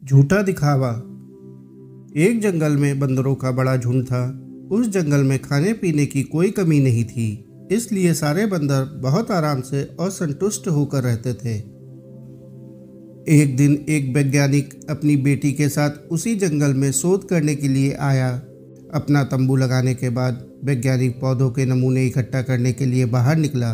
झूठा दिखावा। एक जंगल में बंदरों का बड़ा झुंड था। उस जंगल में खाने पीने की कोई कमी नहीं थी, इसलिए सारे बंदर बहुत आराम से और संतुष्ट होकर रहते थे। एक दिन एक वैज्ञानिक अपनी बेटी के साथ उसी जंगल में शोध करने के लिए आया। अपना तंबू लगाने के बाद वैज्ञानिक पौधों के नमूने इकट्ठा करने के लिए बाहर निकला,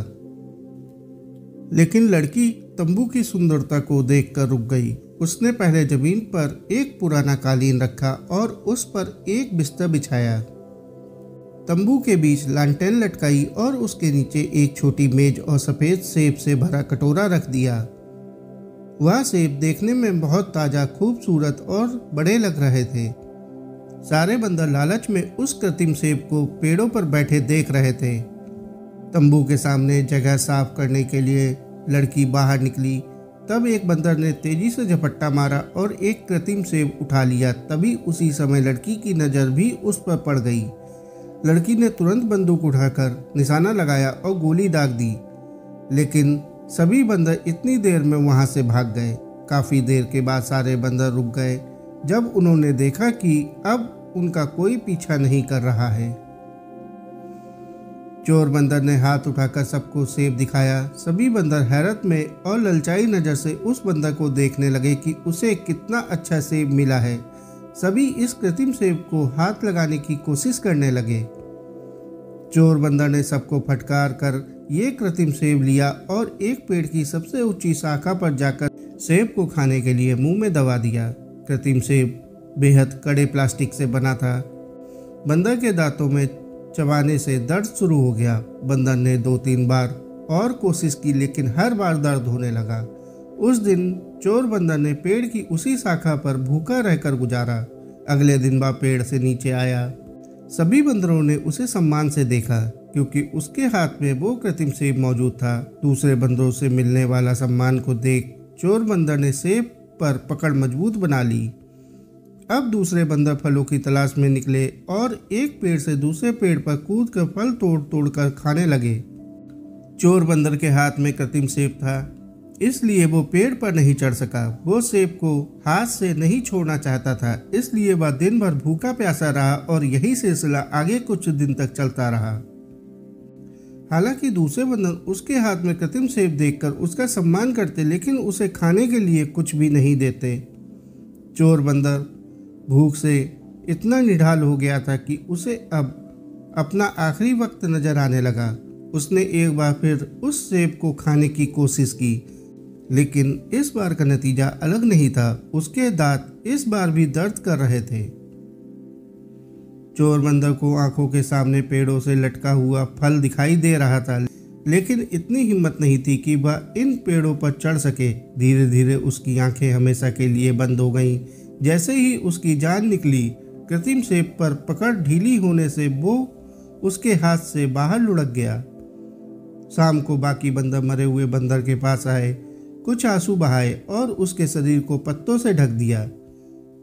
लेकिन लड़की तंबू की सुंदरता को देखकर रुक गई। उसने पहले जमीन पर एक पुराना कालीन रखा और उस पर एक बिस्तर बिछाया। तंबू के बीच लालटेन लटकाई और उसके नीचे एक छोटी मेज और सफ़ेद सेब से भरा कटोरा रख दिया। वह सेब देखने में बहुत ताज़ा, खूबसूरत और बड़े लग रहे थे। सारे बंदर लालच में उस कृत्रिम सेब को पेड़ों पर बैठे देख रहे थे। तंबू के सामने जगह साफ करने के लिए लड़की बाहर निकली। तब एक बंदर ने तेजी से झपट्टा मारा और एक कृत्रिम सेब उठा लिया। तभी उसी समय लड़की की नज़र भी उस पर पड़ गई। लड़की ने तुरंत बंदूक उठाकर निशाना लगाया और गोली दाग दी, लेकिन सभी बंदर इतनी देर में वहां से भाग गए। काफ़ी देर के बाद सारे बंदर रुक गए जब उन्होंने देखा कि अब उनका कोई पीछा नहीं कर रहा है। चोर बंदर ने हाथ उठाकर सबको सेब दिखाया। सभी बंदर हैरत में और ललचाई नज़र से उस बंदर को देखने लगे कि उसे कितना अच्छा सेब मिला है। सभी इस कृत्रिम सेब को हाथ लगाने की कोशिश करने लगे। चोर बंदर ने सबको फटकार कर ये कृत्रिम सेब लिया और एक पेड़ की सबसे ऊंची शाखा पर जाकर सेब को खाने के लिए मुंह में दबा दिया। कृत्रिम सेब बेहद कड़े प्लास्टिक से बना था। बंदर के दांतों में चबाने से दर्द शुरू हो गया। बंदर ने 2-3 बार और कोशिश की, लेकिन हर बार दर्द होने लगा। उस दिन चोर बंदर ने पेड़ की उसी शाखा पर भूखा रहकर गुजारा। अगले दिन वह पेड़ से नीचे आया। सभी बंदरों ने उसे सम्मान से देखा, क्योंकि उसके हाथ में वो कृत्रिम सेब मौजूद था। दूसरे बंदरों से मिलने वाला सम्मान को देख चोर बंदर ने सेब पर पकड़ मजबूत बना ली। अब दूसरे बंदर फलों की तलाश में निकले और एक पेड़ से दूसरे पेड़ पर कूद कर फल तोड़ तोड़ कर खाने लगे। चोर बंदर के हाथ में कृत्रिम सेब था, इसलिए वो पेड़ पर नहीं चढ़ सका। वो सेब को हाथ से नहीं छोड़ना चाहता था, इसलिए वह दिन भर भूखा प्यासा रहा और यही सिलसिला आगे कुछ दिन तक चलता रहा। हालांकि दूसरे बंदर उसके हाथ में कृत्रिम सेब देखकर उसका सम्मान करते, लेकिन उसे खाने के लिए कुछ भी नहीं देते। चोर बंदर भूख से इतना निढाल हो गया था कि उसे अब अपना आखिरी वक्त नजर आने लगा। उसने एक बार फिर उस सेब को खाने की कोशिश की, लेकिन इस बार का नतीजा अलग नहीं था। उसके दांत इस बार भी दर्द कर रहे थे। चोर बंदर को आंखों के सामने पेड़ों से लटका हुआ फल दिखाई दे रहा था, लेकिन इतनी हिम्मत नहीं थी कि वह इन पेड़ों पर चढ़ सके। धीरे धीरे उसकी आंखें हमेशा के लिए बंद हो गईं। जैसे ही उसकी जान निकली, कृत्रिम सेब पर पकड़ ढीली होने से वो उसके हाथ से बाहर लुढ़क गया। शाम को बाकी बंदर मरे हुए बंदर के पास आए, कुछ आंसू बहाए और उसके शरीर को पत्तों से ढक दिया।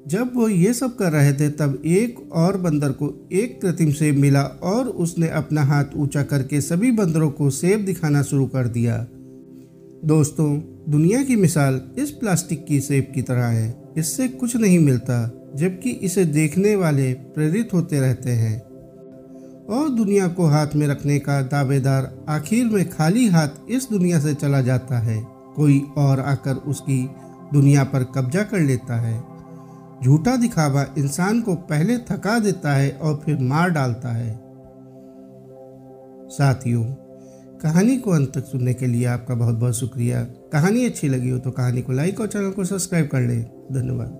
जब वो ये सब कर रहे थे, तब एक और बंदर को एक कृत्रिम सेब मिला और उसने अपना हाथ ऊंचा करके सभी बंदरों को सेब दिखाना शुरू कर दिया। दोस्तों, दुनिया की मिसाल इस प्लास्टिक की सेब की तरह है। इससे कुछ नहीं मिलता, जबकि इसे देखने वाले प्रेरित होते रहते हैं, और दुनिया को हाथ में रखने का दावेदार आखिर में खाली हाथ इस दुनिया से चला जाता है। कोई और आकर उसकी दुनिया पर कब्जा कर लेता है। झूठा दिखावा इंसान को पहले थका देता है और फिर मार डालता है। साथियों, कहानी को अंत तक सुनने के लिए आपका बहुत बहुत शुक्रिया। कहानी अच्छी लगी हो तो कहानी को लाइक और चैनल को सब्सक्राइब कर लें। धन्यवाद।